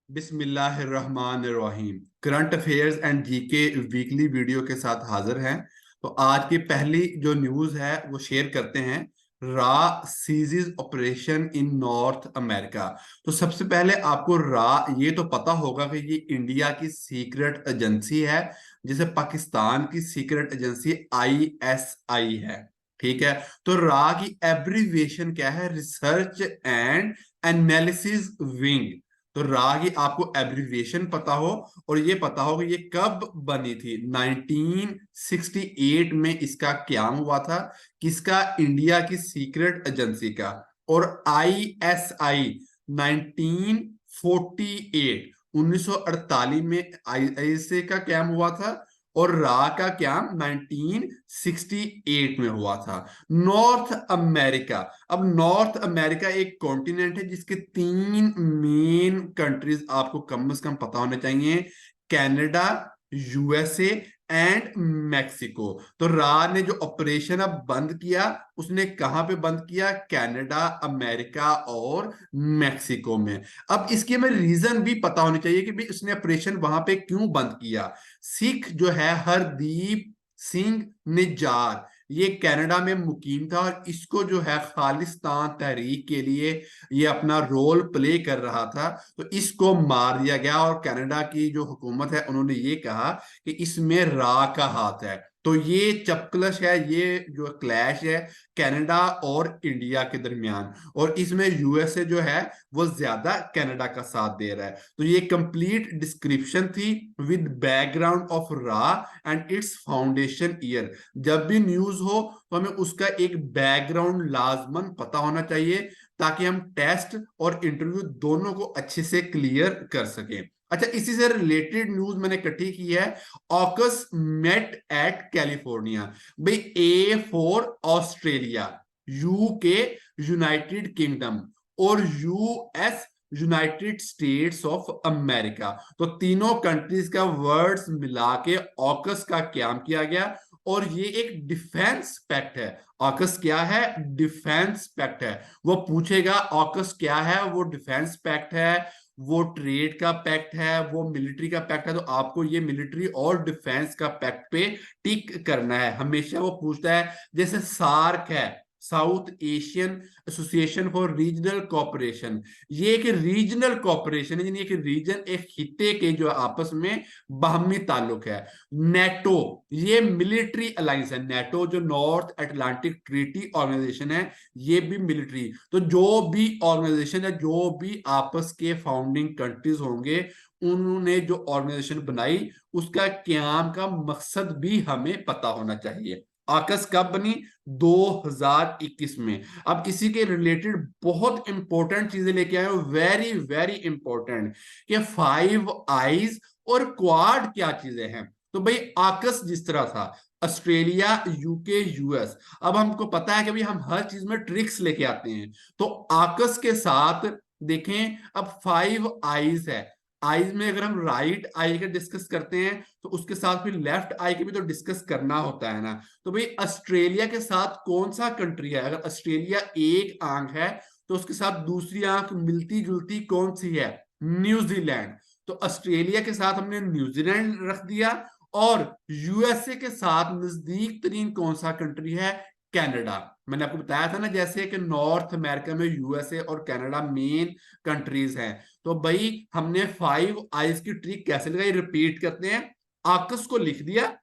बिस्मिल्लाहिर्रहमानिर्रहीम। Current affairs and GK weekly video के साथ हाजिर हैं। तो आज की पहली जो न्यूज है वो शेयर करते हैं। रा ceases operation in north America. तो सबसे पहले आपको रा ये तो पता होगा कि ये इंडिया की सीक्रेट एजेंसी है, जिसे पाकिस्तान की सीक्रेट एजेंसी आईएसआई है। ठीक है। तो रा की एब्रीविएशन क्या है? Research and analysis wing. तो रा की आपको एब्रिविएशन पता हो और ये पता हो कि ये कब बनी थी। 1968 में इसका क्याम हुआ था। किसका? इंडिया की सीक्रेट एजेंसी का। और आईएसआई 1948 1948 में आईएसआई का क्याम हुआ था। और रा का क्याम 1968 में हुआ था। North America. अब नॉर्थ अमेरिका एक कॉन्टिनेंट है जिसके तीन मेन कंट्रीज आपको कम से कम पता होने चाहिए। Canada, USA and Mexico. तो रा ने जो ऑपरेशन अब बंद किया, उसने कहां पे बंद किया? कनाडा, अमेरिका और मैक्सिको में। अब इसकी हमें रीजन भी पता होनी चाहिए कि भाई उसने ऑपरेशन वहां पे क्यों बंद किया। सिख जो है हरदीप सिंह निज्जार, ये कनाडा में मुकीम था और इसको जो है खालिस्तान तहरीक के लिए ये अपना रोल प्ले कर रहा था। तो इसको मार दिया गया और कनाडा की जो हुकूमत है उन्होंने ये कहा कि इसमें रा का हाथ है। तो ये चपकलश है, ये जो क्लैश है कनाडा और इंडिया के दरमियान। और इसमें यूएसए जो है वो ज्यादा कनाडा का साथ दे रहा है। तो ये कंप्लीट डिस्क्रिप्शन थी विद बैकग्राउंड ऑफ रा एंड इट्स फाउंडेशन ईयर। जब भी न्यूज हो तो हमें उसका एक बैकग्राउंड लाजमन पता होना चाहिए, ताकि हम टेस्ट और इंटरव्यू दोनों को अच्छे से क्लियर कर सकें। अच्छा, इसी से रिलेटेड न्यूज मैंने इकट्ठी की है। AUKUS met at California. भाई A for Australia, U K United Kingdom और US United States of America. तो तीनों कंट्रीज का वर्ड्स मिला के ऑकस का क्याम किया गया। और ये एक डिफेंस पैक्ट है। ऑकस क्या है? डिफेंस पैक्ट है। वो पूछेगा ऑकस क्या है? वो डिफेंस पैक्ट है, वो ट्रेड का पैक्ट है, वो मिलिट्री का पैक्ट है। तो आपको ये मिलिट्री और डिफेंस का पैक्ट पे टिक करना है। हमेशा वो पूछता है, जैसे सार्क है, south Asian association for regional cooperation. ये एक रीजनल कोऑपरेशन है, यानी एक रीजन, एक खिते के जो आपस में बाहमी ताल्लुक है। नेटो, ये मिलिट्री अलायंस है। नेटो जो नॉर्थ अटलांटिक ट्रीटी ऑर्गेनाइजेशन है, ये भी मिलिट्री। तो जो भी ऑर्गेनाइजेशन है, जो भी आपस के फाउंडिंग कंट्रीज होंगे, उन्होंने जो ऑर्गेनाइजेशन बनाई उसका क्याम का मकसद भी हमें पता होना चाहिए। आकस कब बनी? 2021 में। अब इसी के रिलेटेड बहुत इंपॉर्टेंट चीजें लेके आए हो, वेरी वेरी इंपॉर्टेंट, कि फाइव आईज और क्वाड क्या चीजें हैं। तो भाई आकस जिस तरह था, ऑस्ट्रेलिया, यूके, यूएस। अब हमको पता है कि भाई हम हर चीज में ट्रिक्स लेके आते हैं। तो आकस के साथ देखें, अब फाइव आईज है। आईज में अगर हम राइट आई का डिस्कस करते हैं तो उसके साथ फिर लेफ्ट आई के भी तो डिस्कस करना होता है ना। तो भाई ऑस्ट्रेलिया के साथ कौन सा कंट्री है? अगर ऑस्ट्रेलिया एक आंख है तो उसके साथ दूसरी आंख मिलती जुलती कौन सी है? न्यूजीलैंड। तो ऑस्ट्रेलिया के साथ हमने न्यूजीलैंड रख दिया। और यूएसए के साथ नजदीक तरीन कौन सा कंट्री है? कनाडा। मैंने आपको बताया था ना, जैसे कि नॉर्थ अमेरिका में यूएसए और कनाडा मेन कंट्रीज हैं। तो भाई हमने फाइव आईज की ट्रिक कैसे लगाई, रिपीट करते हैं। आकस को लिख दिया,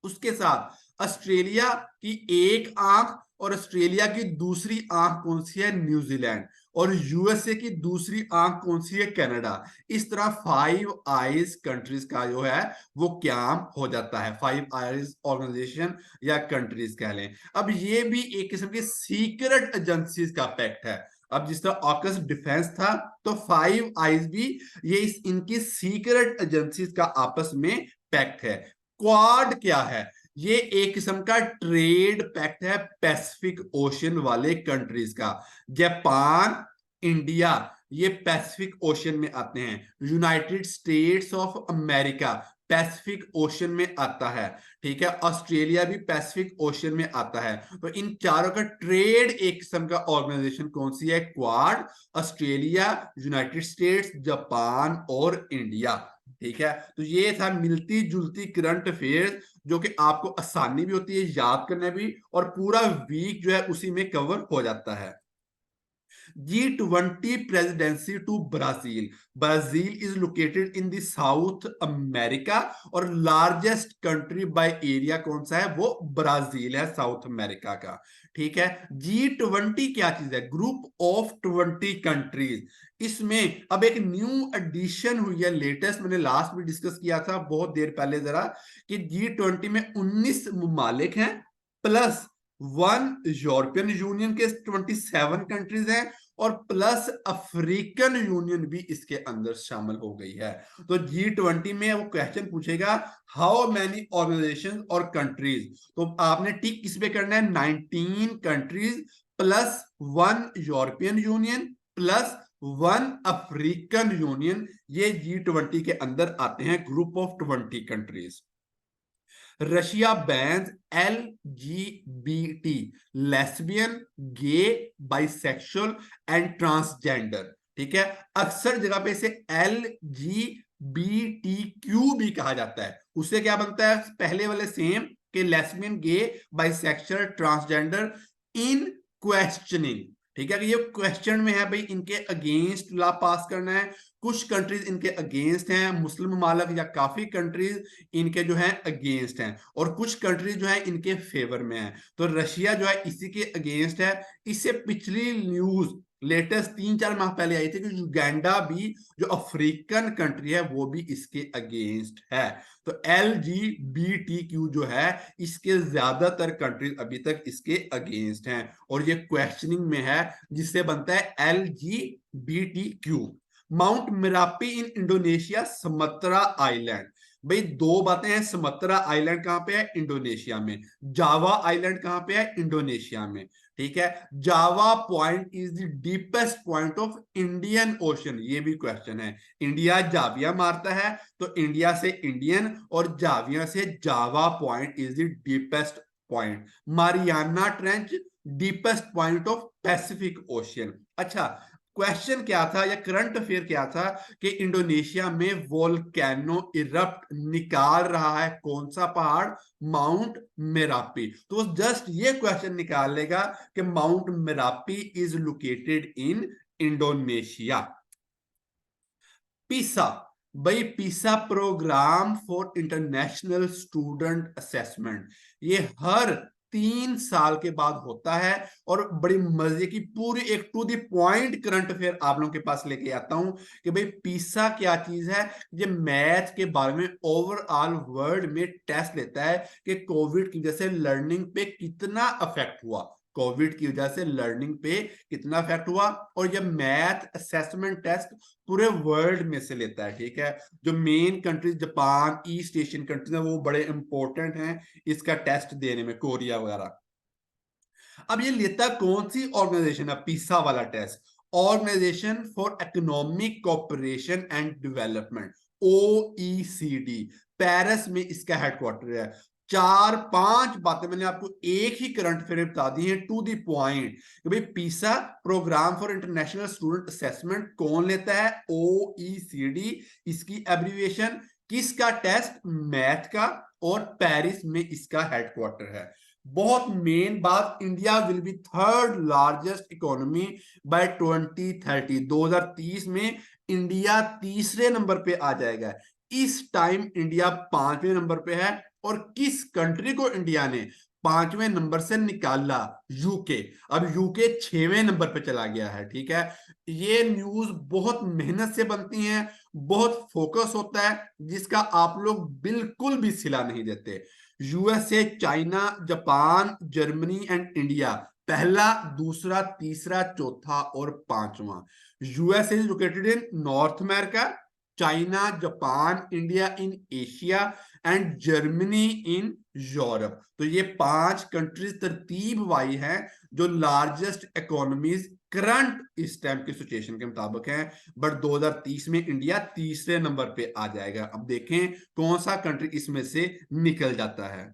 उसके साथ ऑस्ट्रेलिया की एक आंख और ऑस्ट्रेलिया की दूसरी आंख कौन सी है? न्यूजीलैंड। और यूएसए की दूसरी आंख कौन सी है? कनाडा। इस तरह फाइव आईज कंट्रीज का जो है वो क्याम हो जाता है। फाइव आईज ऑर्गेनाइजेशन या कंट्रीज कह लें। अब ये भी एक किस्म की सीक्रेट एजेंसीज का पैक्ट है। अब जिस तरह ऑकस डिफेंस था, तो फाइव आईज भी ये इनकी सीक्रेट एजेंसीज का आपस में पैक्ट है। क्वाड क्या है? ये एक किस्म का ट्रेड पैक्ट है पैसिफिक ओशियन वाले कंट्रीज का। जापान, इंडिया, ये पैसिफिक ओशियन में आते हैं। United States of America, Pacific ocean में आता है, ठीक है। ऑस्ट्रेलिया भी पैसिफिक ओशन में आता है। तो इन चारों का ट्रेड एक किस्म का ऑर्गेनाइजेशन कौन सी है? Quad, Australia, United states, Japan और इंडिया, ठीक है। तो ये था मिलती जुलती करंट अफेयर्स, जो कि आपको आसानी भी होती है याद करने भी, और पूरा वीक जो है उसी में कवर हो जाता है। G20 presidency to Brazil. Brazil is located in the South America और लार्जेस्ट कंट्री बाय एरिया कौन सा है? वो ब्राजील है, साउथ अमेरिका का, ठीक है। G20 क्या चीज है? Group of 20 countries. इसमें अब एक न्यू एडिशन हुई है, लेटेस्ट, मैंने लास्ट में डिस्कस किया था बहुत देर पहले जरा, कि G20 में 19 ममालिक हैं, प्लस वन यूरोपियन यूनियन के 27 कंट्रीज हैं, और प्लस अफ्रीकन यूनियन भी इसके अंदर शामिल हो गई है। तो G20 में वो क्वेश्चन पूछेगा हाउ मैनी ऑर्गेनाइजेशन और कंट्रीज, तो आपने टिक किस पे करना है? 19 countries plus one European Union plus one African Union, ये G20 के अंदर आते हैं, group of 20 countries. Russia bans LGBT, lesbian, gay, bisexual and transgender, ठीक है। अक्सर जगह पे इसे LGBTQ भी कहा जाता है। उससे क्या बनता है? पहले वाले सेम, के lesbian, gay, bisexual, transgender in questioning, ठीक है। ये क्वेश्चन में है भाई, इनके अगेंस्ट लॉ पास करना है। कुछ कंट्रीज इनके अगेंस्ट हैं, मुस्लिम ममालिक या काफी कंट्रीज इनके जो है अगेंस्ट हैं, और कुछ कंट्रीज जो है इनके फेवर में है। तो रशिया जो है इसी के अगेंस्ट है। इससे पिछली न्यूज लेटेस्ट 3-4 माह पहले आई थी कि युगांडा भी, जो अफ्रीकन कंट्री है, वो भी इसके अगेंस्ट है। तो LGBTQ जो है, इसके ज्यादातर कंट्रीज अभी तक इसके अगेंस्ट हैं, और ये क्वेश्चनिंग में है, जिससे बनता है LGBTQ। Mount Merapi in Indonesia, Sumatra island. भाई दो बातें हैं, समत्रा आइलैंड कहां पे है? इंडोनेशिया में। जावा आइलैंड कहां पे है? इंडोनेशिया में, ठीक है। Java point is the deepest point of Indian ocean, ये भी क्वेश्चन है। इंडिया जाविया मारता है, तो इंडिया से इंडियन और जाविया से Java point is the deepest point. Mariana trench, deepest point of Pacific ocean. अच्छा, क्वेश्चन क्या था या करंट अफेयर क्या था कि इंडोनेशिया में वोल्केनो इरप्ट निकाल रहा है, कौन सा पहाड़? Mount Merapi. तो जस्ट ये क्वेश्चन निकाल लेगा कि Mount Merapi is located in Indonesia. PISA, भाई PISA programme for international student assessment, ये हर 3 साल के बाद होता है, और बड़ी मजे की पूरी एक to the point current affair आप लोगों के पास लेके आता हूं कि भाई पीसा क्या चीज है। ये मैथ के बारे में ओवरऑल वर्ल्ड में टेस्ट लेता है कि कोविड की वजह से लर्निंग पे कितना अफेक्ट हुआ, कोविड की वजह से लर्निंग पे कितना इफेक्ट हुआ। और ये मैथ असेसमेंट टेस्ट पूरे वर्ल्ड में से लेता है, ठीक है। जो main countries Japan, east Asian countries हैं, वो बड़े इंपॉर्टेंट हैं इसका टेस्ट देने में, कोरिया वगैरह। अब ये लेता कौन सी ऑर्गेनाइजेशन है पीसा वाला test? Organisation for economic cooperation and development, OECD, Paris में इसका हेडक्वार्टर है। 4-5 बातें मैंने आपको एक ही करंट अफेयर बता दी है टू द पॉइंट कि भाई PISA programme for international student assessment कौन लेता है? OECD। इसकी एब्रीविएशन, किसका टेस्ट? मैथ का, और पेरिस में इसका हेडक्वार्टर है। बहुत मेन बात, India will be third largest economy bye 2030। 2030 में इंडिया तीसरे नंबर पे आ जाएगा। इस टाइम इंडिया 5वें नंबर पे है, और किस कंट्री को इंडिया ने 5वें नंबर से निकाला? यूके। अब यूके 6वें नंबर पे चला गया है, ठीक है। ये न्यूज बहुत मेहनत से बनती है, बहुत फोकस होता है, जिसका आप लोग बिल्कुल भी सिला नहीं देते। USA, China, Japan, Germany and India, पहला, दूसरा, तीसरा, चौथा और पांचवा। USA is located in north America, China, Japan, India in Asia and Germany in Europe. तो ये 5 कंट्रीज तरतीब वाई हैं जो लार्जेस्ट इकोनॉमीज करंट इस टाइम की सिचुएशन के मुताबिक है, बट 2030 में इंडिया तीसरे नंबर पे आ जाएगा। अब देखें कौन सा कंट्री इसमें से निकल जाता है।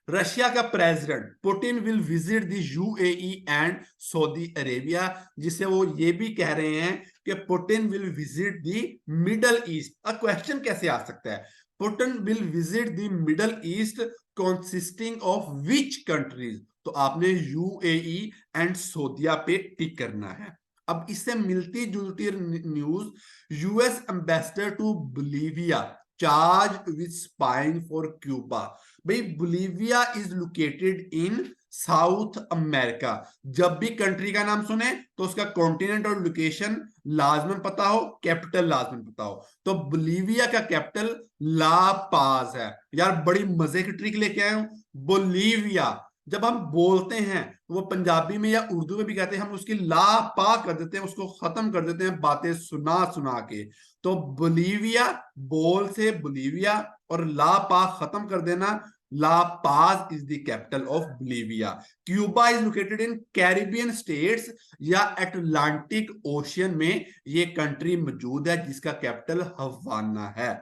रशिया का president Putin will visit the UAE and Saudi Arabia, जिसे वो ये भी कह रहे हैं कि Putin will visit the middle east. अब क्वेश्चन कैसे आ सकता है, Putin will visit the middle east consisting of which countries, तो आपने यूएई एंड सऊदीया पे टिक करना है। अब इससे मिलती जुलती news, US ambassador to Bolivia charge with spying for Cuba. भाई Bolivia is located in South America. जब भी कंट्री का नाम सुने तो उसका कॉन्टिनेंट और लोकेशन लाजमन पता हो, कैपिटल लाजमन पता हो। तो बोलिविया का कैपिटल ला पाज है। यार बड़ी मजे की ट्रिक लेके आया हूं। बोलिविया जब हम बोलते हैं तो वो पंजाबी में या उर्दू में भी कहते हैं, हम उसकी ला पा कर देते हैं, उसको खत्म कर देते हैं बातें सुना सुना के। तो बोलिविया बोल से बोलिविया और ला पा खत्म कर देना, ला पाज is the capital of Bolivia. Cuba is located in Caribbean states या अटलांटिक ओशियन में ये कंट्री मौजूद है, जिसका कैपिटल हवाना है।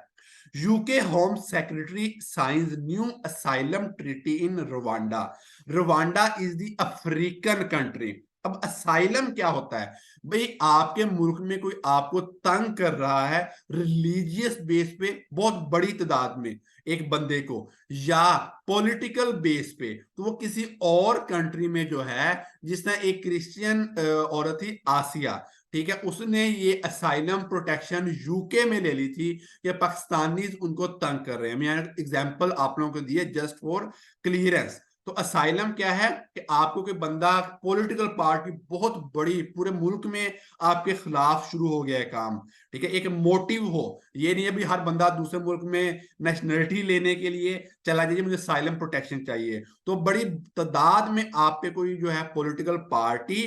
UK home secretary science new asylum treaty in Rwanda. Rwanda is the African country. अब असाइलम क्या होता है, भाई आपके मुल्क में कोई आपको तंग कर रहा है रिलीजियस बेस पे बहुत बड़ी तादाद में एक बंदे को, या पॉलिटिकल बेस पे, तो वो किसी और कंट्री में जो है, जिसने एक क्रिश्चियन औरत थी आसिया, ठीक है, उसने ये असाइलम प्रोटेक्शन यूके में ले ली थी, ये पाकिस्तानीज उनको तंग कर रहे हैं। मैं एग्जांपल आप लोगों को दिए जस्ट फॉर क्लियरेंस। तो असाइलम क्या है कि आपको कोई बंदा पॉलिटिकल पार्टी बहुत बड़ी पूरे मुल्क में आपके खिलाफ शुरू हो गया है काम, ठीक है, एक मोटिव हो, ये नहीं है भी हर बंदा दूसरे मुल्क में नेशनलिटी लेने के लिए चला जाइए मुझे असाइलम प्रोटेक्शन चाहिए। तो बड़ी तादाद में आप पे कोई जो है पॉलिटिकल पार्टी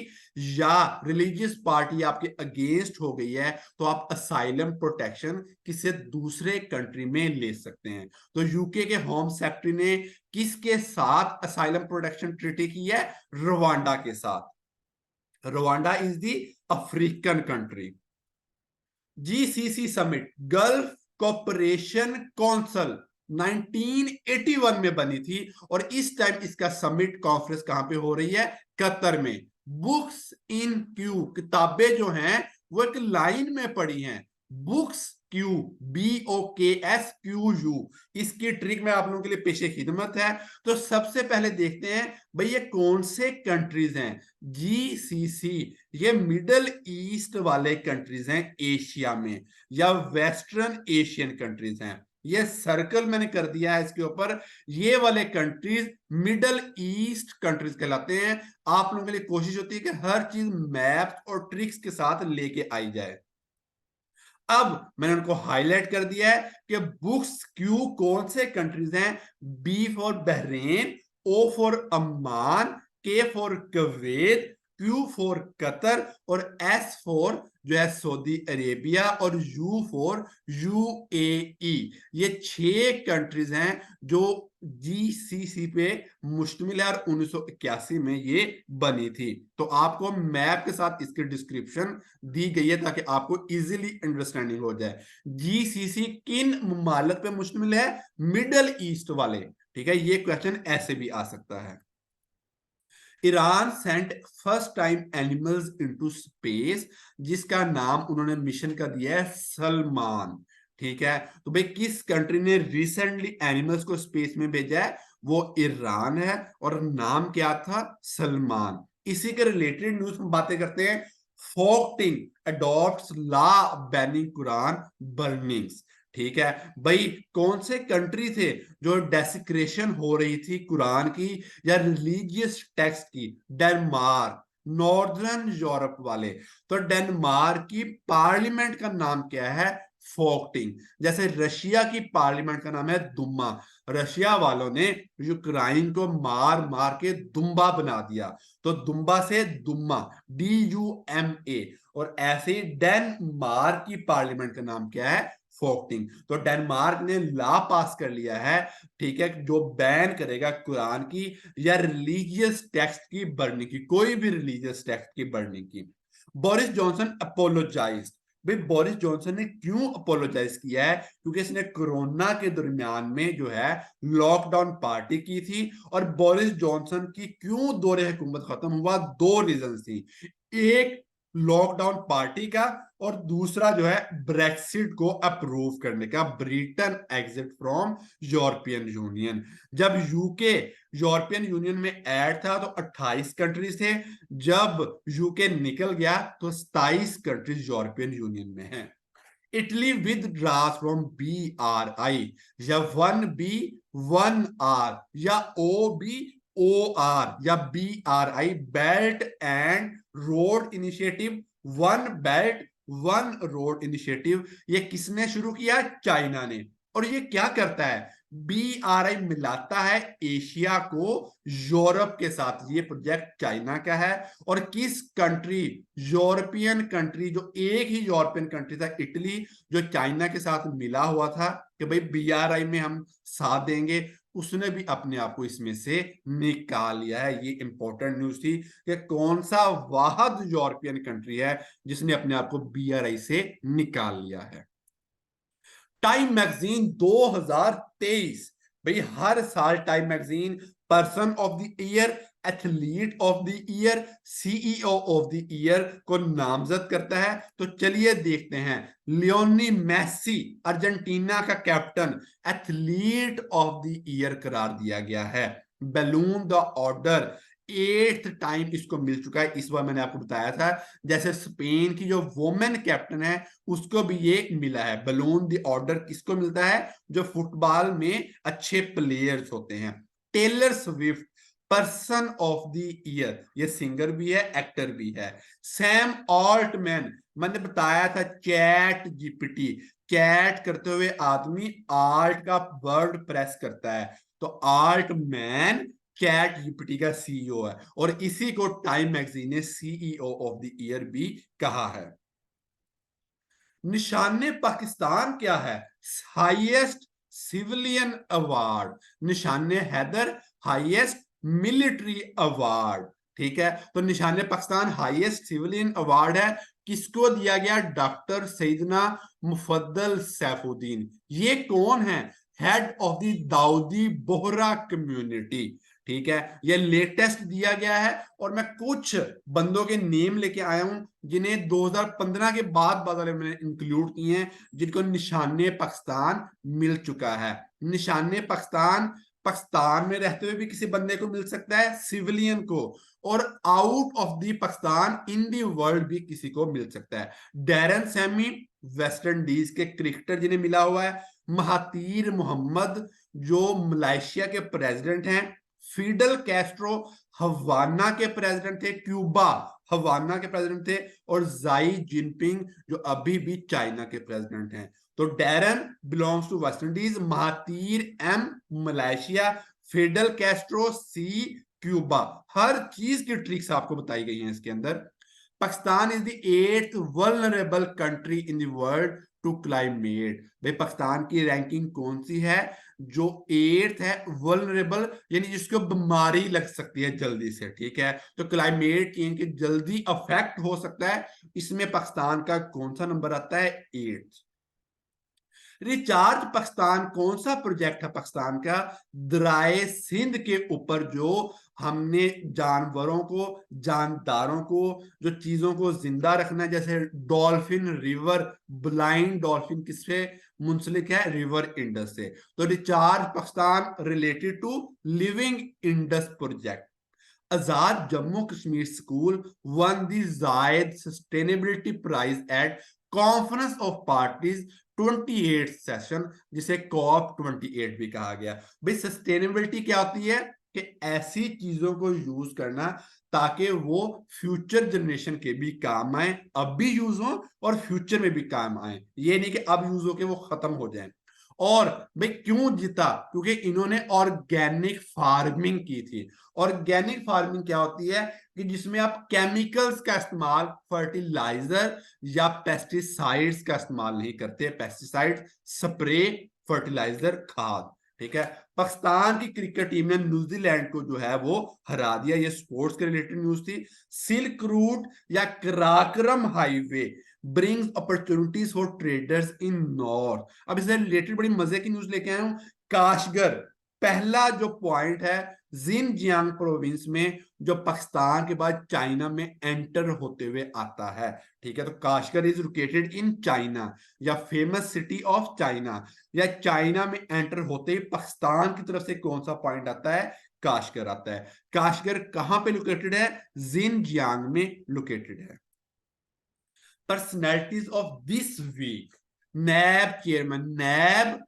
या रिलीजियस पार्टी आपके अगेंस्ट हो गई है, तो आप असाइलम प्रोटेक्शन किसी दूसरे कंट्री में ले सकते हैं। तो यूके के होम सेक्रेटरी ने किसके साथ असाइलम प्रोटेक्शन ट्रीटी की है, रवांडा के साथ। Rwanda is the African country. GCC summit Gulf cooperation council 1981 में बनी थी, और इस टाइम इसका समिट कॉन्फ्रेंस कहां पे हो रही है, कतर में। बुक्स इन क्यू, किताबें जो हैं वो एक लाइन में पड़ी हैं, बुक्स क्यू, BOKSQU। इसकी ट्रिक में आप लोगों के लिए पेशे खिदमत है। तो सबसे पहले देखते हैं भाई ये कौन से कंट्रीज हैं। GCC ये मिडल ईस्ट वाले कंट्रीज हैं एशिया में, या वेस्टर्न एशियन कंट्रीज हैं। ये सर्कल मैंने कर दिया है इसके ऊपर, ये वाले कंट्रीज मिडल ईस्ट कंट्रीज कहलाते हैं। आप लोगों के लिए कोशिश होती है कि हर चीज मैप्स और ट्रिक्स के साथ लेके आई जाए। अब मैंने उनको हाईलाइट कर दिया है कि बुक्स क्यू कौन से कंट्रीज हैं, B for Bahrain, O for Amman, K for Kuwait, Q for Qatar, और S फॉर जो है सऊदी अरेबिया, और U फॉर UAE। ये 6 कंट्रीज हैं जो GCC पे मुश्तमिल है, और 1981 में ये बनी थी। तो आपको मैप के साथ इसकी डिस्क्रिप्शन दी गई है ताकि आपको इजीली अंडरस्टैंडिंग हो जाए। GCC किन ममालिक पे मुश्तमिल है, मिडल ईस्ट वाले, ठीक है, ये क्वेश्चन ऐसे भी आ सकता है। Iran sent first time animals into space, जिसका नाम उन्होंने मिशन का दिया है सलमान, ठीक है। तो भाई किस कंट्री ने रिसेंटली एनिमल्स को स्पेस में भेजा है, वो ईरान है, और नाम क्या था, सलमान। इसी के रिलेटेड न्यूज में बातें करते हैं। Folketing adopts law banning Quran burnings, ठीक है। भाई कौन से कंट्री थे जो डेसिक्रेशन हो रही थी कुरान की या रिलीजियस टेक्स्ट की, डेनमार्क, नॉर्दर्न यूरोप वाले। तो डेनमार्क की पार्लियामेंट का नाम क्या है, फोक्टिंग। जैसे रशिया की पार्लियामेंट का नाम है दुमा, रशिया वालों ने यूक्रेन को मार मार के दुम्बा बना दिया, तो दुम्बा से दुम्मा, DUMA। और ऐसे ही डेनमार्क की पार्लियामेंट का नाम क्या है, फोक्टिंग। तो डेनमार्क ने लॉ पास कर लिया है, ठीक है, जो बैन करेगा कुरान की या रिलीजियस टेक्स्ट की बर्निंग की, कोई भी रिलीजियस टेक्स्ट की बर्निंग की। Boris Johnson apologise. भाई बोरिस जॉनसन ने क्यों अपोलोजाइज किया है, क्योंकि इसने कोरोना के दरमियान में जो है लॉकडाउन पार्टी की थी। और बोरिस जॉनसन की क्यों दौरे हुकूमत खत्म हुआ, दो रीजन थी, एक लॉकडाउन पार्टी का, और दूसरा जो है ब्रेक्सिट को अप्रूव करने का, Britain exit from European union. जब यूके यूरोपियन यूनियन में ऐड था तो 28 कंट्रीज थे, जब यूके निकल गया तो 27 कंट्रीज यूरोपियन यूनियन में हैं। इटली withdraws फ्रॉम BRI, या 1B 1R, या OBOR, या BRI, belt and road initiative, one belt one road initiative. ये किसने शुरू किया, चाइना ने। और ये क्या करता है, BRI मिलाता है एशिया को यूरोप के साथ। ये प्रोजेक्ट चाइना का है। और किस कंट्री, यूरोपियन कंट्री, जो एक ही यूरोपियन कंट्री था इटली, जो चाइना के साथ मिला हुआ था कि भाई BRI में हम साथ देंगे, उसने भी अपने आप को इसमें से निकाल लिया है। ये इंपॉर्टेंट न्यूज थी कि कौन सा वाहिद यूरोपियन कंट्री है जिसने अपने आप को BRI से निकाल लिया है। टाइम मैगजीन 2023, भाई हर साल time magazine person of the year, athlete of the year, CEO of the year को नामजद करता है। तो चलिए देखते हैं, लियोनी मेसी अर्जेंटीना का captain athlete of the year करार दिया गया है। Balloon the order 8th time इसको मिल चुका है, इस बार मैंने आपको बताया था। जैसे स्पेन की जो वोमेन कैप्टन है उसको भी ये मिला है। बैलून द ऑर्डर किसको मिलता है, जो फुटबॉल में अच्छे प्लेयर्स होते हैं। Taylor Swift person of the year, ये सिंगर भी है एक्टर भी है। सैम ऑल्टमैन, मैंने बताया था चैट जीपीटी, चैट करते हुए आदमी आल्ट का वर्ड प्रेस करता है, तो आल्ट मैन चैट जीपीटी का CEO है। और इसी को टाइम मैगजीन ने CEO ऑफ द ईयर भी कहा है। निशाने पाकिस्तान क्या है, हाईएस्ट सिविलियन अवार्ड, निशाने हैदर हाईएस्ट मिलिट्री अवार्ड। ठीक है, तो निशाने पाकिस्तान हाईएस्ट सिविलियन अवार्ड है, किसको दिया गया, डॉक्टर सैयदना मुफद्दल सैफुद्दीन। ये कौन है, head of the Dawoodi Bohra community. ठीक है, ये लेटेस्ट दिया गया है। और मैं कुछ बंदों के नेम लेके आया हूं जिन्हें 2015 के बाद वाले मैंने इंक्लूड किए हैं, जिनको निशाने पाकिस्तान मिल चुका है। निशाने पाकिस्तान पाकिस्तान में रहते हुए भी किसी बंदे को मिल सकता है, सिविलियन को, और out of the Pakistan in the world भी किसी को मिल सकता है। डैरन सैमी वेस्ट इंडीज के क्रिकेटर जिन्हें मिला हुआ है। महातीर मोहम्मद जो मलेशिया के प्रेसिडेंट हैं। फिडल कैस्ट्रो हवाना के प्रेसिडेंट थे, क्यूबा हवाना के प्रेसिडेंट थे। और जाई जिनपिंग जो अभी भी चाइना के प्रेसिडेंट हैं। तो Darren belongs to West Indies, Mahathir M Malaysia, Fidel Castro C Cuba. हर चीज की ट्रिक्स आपको बताई गई हैं इसके अंदर। Pakistan is the 8th vulnerable country in the world to climate. भाई पाकिस्तान की रैंकिंग कौन सी है, जो 8th है वल्नरेबल, यानी जिसको बीमारी लग सकती है जल्दी से। ठीक है, तो क्लाइमेट चेंज के जल्दी अफेक्ट हो सकता है, इसमें पाकिस्तान का कौन सा नंबर आता है, 8th। रिचार्ज पाकिस्तान कौन सा प्रोजेक्ट है पाकिस्तान का, दराए सिंध के ऊपर, जो हमने जानवरों को, जानदारों को, जो चीजों को जिंदा रखना है, जैसे डॉल्फिन रिवर, ब्लाइंड डॉल्फिन किससे मुंसलिक है, रिवर इंडस से। तो recharge Pakistan related to living Indus project. Azad Jammu Kashmir school won the Zayed sustainability prize at conference of parties 28 session, जिसे COP28 भी कहा गया। भाई सस्टेनेबिलिटी क्या होती है, कि ऐसी चीजों को यूज करना ताकि वो फ्यूचर जनरेशन के भी काम आए, अब भी यूज हो और फ्यूचर में भी काम आए। ये नहीं कि अब यूज होके वो खत्म हो जाए। और भाई क्यों जीता? क्योंकि इन्होंने ऑर्गेनिक फार्मिंग की थी। ऑर्गेनिक फार्मिंग क्या होती है कि जिसमें आप केमिकल्स का इस्तेमाल, फर्टिलाइजर या पेस्टिसाइड्स का इस्तेमाल नहीं करते। पेस्टिसाइड, स्प्रे, फर्टिलाइजर, खाद। ठीक है। पाकिस्तान की क्रिकेट टीम ने न्यूजीलैंड को जो है वो हरा दिया। ये स्पोर्ट्स के रिलेटेड न्यूज थी। सिल्क रूट या Karakoram highway brings opportunities for traders in north. अब इससे रिलेटेड बड़ी मजे की न्यूज लेके आया हूं। काशगर पहला जो पॉइंट है जिनजियांग प्रोविंस में, जो पाकिस्तान के बाद चाइना में एंटर होते हुए आता है। ठीक है। तो Kashgar is located in China, या फेमस सिटी ऑफ चाइना, या चाइना में एंटर होते ही पाकिस्तान की तरफ से कौन सा पॉइंट आता है? काशगर आता है। काशगर कहां पे लोकेटेड है? जिनजियांग में लोकेटेड है। Personalities of this week. NAB chairman, NAB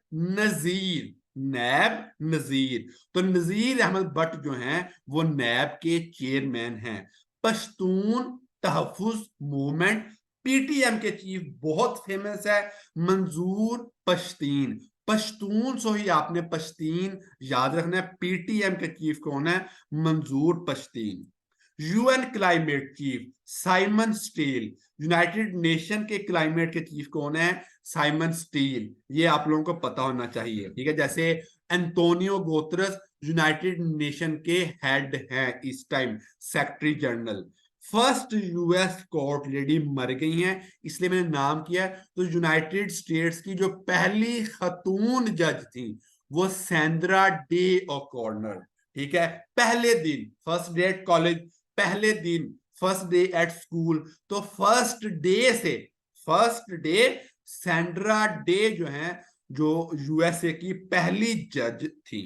Nazir. तो नजीर अहमद भट्ट जो हैं वो नैब के चेयरमैन हैं। पश्तून तहफुज मूवमेंट, पीटीएम के चीफ बहुत फेमस है, मंजूर पश्तीन। पश्तून सो ही आपने पश्तीन याद रखना है। पीटीएम के चीफ कौन है? मंजूर Pashteen. UN climate chief Simon Stiell. United nation के क्लाइमेट के चीफ कौन है? Simon Stiell. ये आप लोगों को पता होना चाहिए। ठीक है। जैसे एंटोनियो गुतेरेस यूनाइटेड नेशन के हेड हैं इस time, secretary general. First US court lady मर गई हैं, इसलिए मैंने नाम किया। तो यूनाइटेड स्टेट्स की जो पहली खतून जज थी वो सैंड्रा डे ओकॉर्नर। ठीक है। पहले दिन, फर्स्ट डे एट कॉलेज, पहले दिन फर्स्ट डे एट स्कूल। तो फर्स्ट डे सैंड्रा डे जो है, जो यूएसए की पहली जज थी।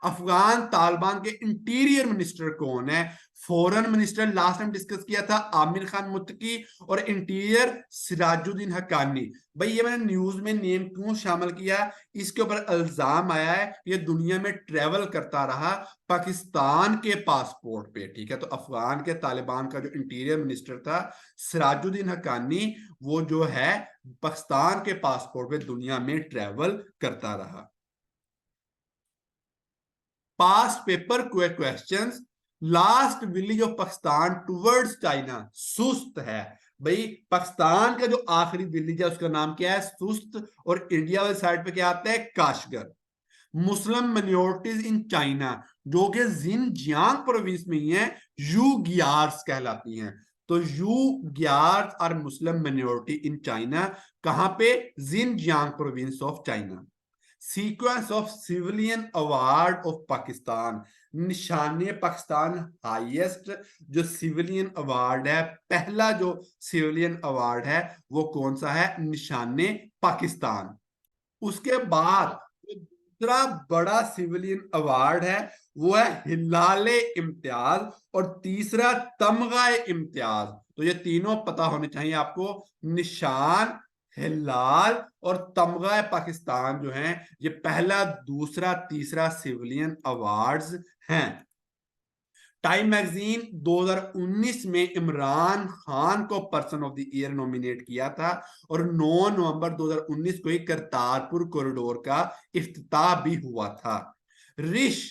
अफगान तालिबान के इंटीरियर मिनिस्टर कौन है? Foreign minister last time discuss किया था आमिर खान मुत्तकी, और इंटीरियर सिराजुद्दीन हक्कानी। भाई ये मैंने न्यूज में नेम क्यों शामिल किया? इसके ऊपर इल्जाम आया है ये दुनिया में ट्रेवल करता रहा पाकिस्तान के पासपोर्ट पे। ठीक है। तो अफगान के तालिबान का जो इंटीरियर मिनिस्टर था सिराजुद्दीन हक्कानी, वो जो है पाकिस्तान के पासपोर्ट पे दुनिया में ट्रेवल करता रहा। Past paper questions. Last village of Pakistan towards China, सुस्त है। भाई पाकिस्तान का जो आखिरी विलेज है उसका नाम क्या है? सुस्त। और इंडिया वाली साइड पे क्या आता है? Kashgar. Muslim minorities in China, जो कि जिनजियांग प्रोविंस में ही है, यू गियार्स कहलाती हैं। तो you Uighurs are Muslim minority in China. कहां पे? Xinjiang province of China. Sequence of civilian award of Pakistan. Nishan-e Pakistan highest जो सिविलियन अवार्ड है, पहला जो सिविलियन अवार्ड है वो कौन सा है? निशाने पाकिस्तान। उसके बाद जो दूसरा बड़ा सिविलियन अवार्ड है वो है हिलाले इम्तियाज, और तीसरा तमगाए इम्तियाज। तो ये तीनों पता होने चाहिए आपको। निशान, हिलाल और तमगा पाकिस्तान जो हैं, ये पहला, दूसरा, तीसरा सिविलियन अवार्ड्स हैं। टाइम मैगजीन 2019 में इमरान खान को person of the year nominate किया था, और 9 नवंबर 2019 को ही करतारपुर कॉरिडोर का इफ्तिताह भी हुआ था। रिश,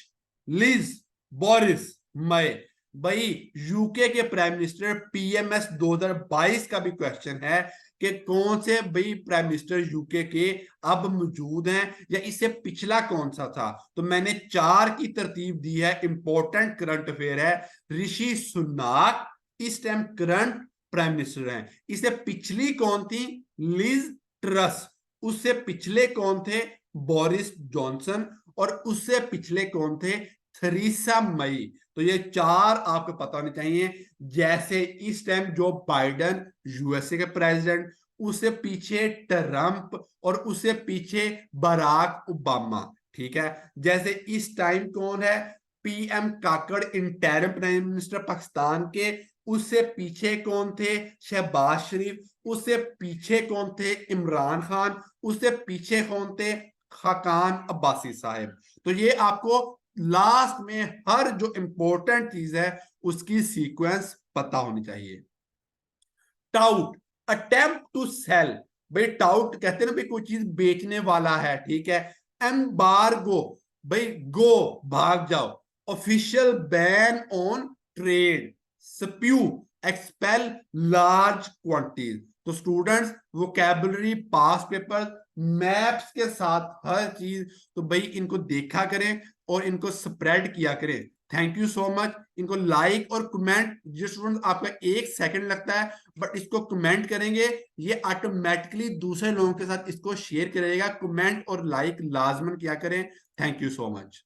लिज, बोरिस, मई। भाई यूके के प्राइम मिनिस्टर पीएमएस 2022 का भी क्वेश्चन है कि कौन से भाई प्राइम मिनिस्टर यूके के अब मौजूद हैं, या इससे पिछला कौन सा था। तो मैंने 4 की तरतीब दी है। इंपॉर्टेंट करंट अफेयर है। ऋषि सुनाक इस टाइम करंट प्राइम मिनिस्टर हैं। इससे पिछली कौन थी? Liz Truss. उससे पिछले कौन थे? Boris Johnson. और उससे पिछले कौन थे? Theresa May. तो ये 4 आपको पता होने चाहिए। जैसे इस टाइम जो बाइडन यूएसए के प्रेसिडेंट, उससे पीछे ट्रंप, और उससे पीछे बराक ओबामा। ठीक है। जैसे इस टाइम कौन है? पीएम काकड़ इंटरिम प्राइम मिनिस्टर पाकिस्तान के, उससे पीछे कौन थे? शहबाज शरीफ। उससे पीछे कौन थे? इमरान खान। उससे पीछे कौन थे? खाकान अब्बासी साहब। तो ये आपको लास्ट में हर जो इंपॉर्टेंट चीज है उसकी सीक्वेंस पता होनी चाहिए। टाउट, अटेम्प्ट टू सेल, भाई टाउट कहते हैं ना भाई कोई चीज बेचने वाला है, ठीक है। एम्बार्गो, भाई गो, भाग जाओ। Official ban on trade. Spew, expel large quantities. तो students vocabulary, past paper, maps के साथ हर चीज, तो भाई इनको देखा करें और इनको स्प्रेड किया करें। Thank you so much. इनको लाइक और कमेंट, जो स्टूडेंट आपका 1 सेकंड लगता है बट इसको कमेंट करेंगे, ये ऑटोमेटिकली दूसरे लोगों के साथ इसको शेयर करेगा। कमेंट और लाइक लाजमन किया करें। Thank you so much.